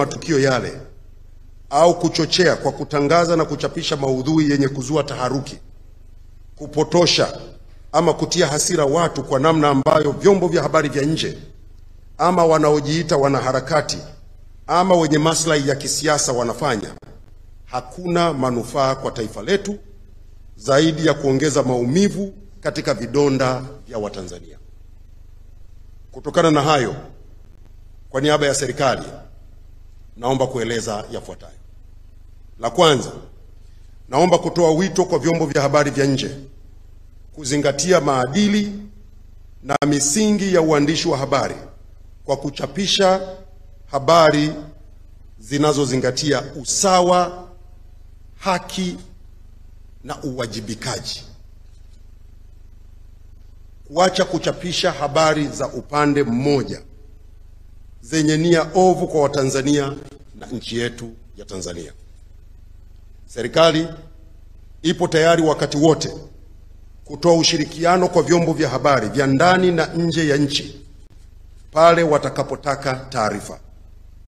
matukio yale au kuchochea kwa kutangaza na kuchapisha maudhui yenye kuzua taharuki, kupotosha ama kutia hasira watu kwa namna ambayo vyombo vya habari vya nje ama wanaojiita wanaharakati ama wenye maslahi ya kisiasa wanafanya, hakuna manufaa kwa taifa letu zaidi ya kuongeza maumivu katika vidonda vya Watanzania. Kutokana na hayo, kwa niaba ya serikali naomba kueleza yafuatayo. La kwanza, naomba kutoa wito kwa vyombo vya habari vya nje kuzingatia maadili na misingi ya uandishi wa habari kwa kuchapisha habari zinazozingatia usawa, haki na uwajibikaji. Kuacha kuchapisha habari za upande mmoja zenye nia ovu kwa Watanzania na nchi yetu ya Tanzania. Serikali ipo tayari wakati wote kutoa ushirikiano kwa vyombo vya habari vya ndani na nje ya nchi pale watakapotaka taarifa.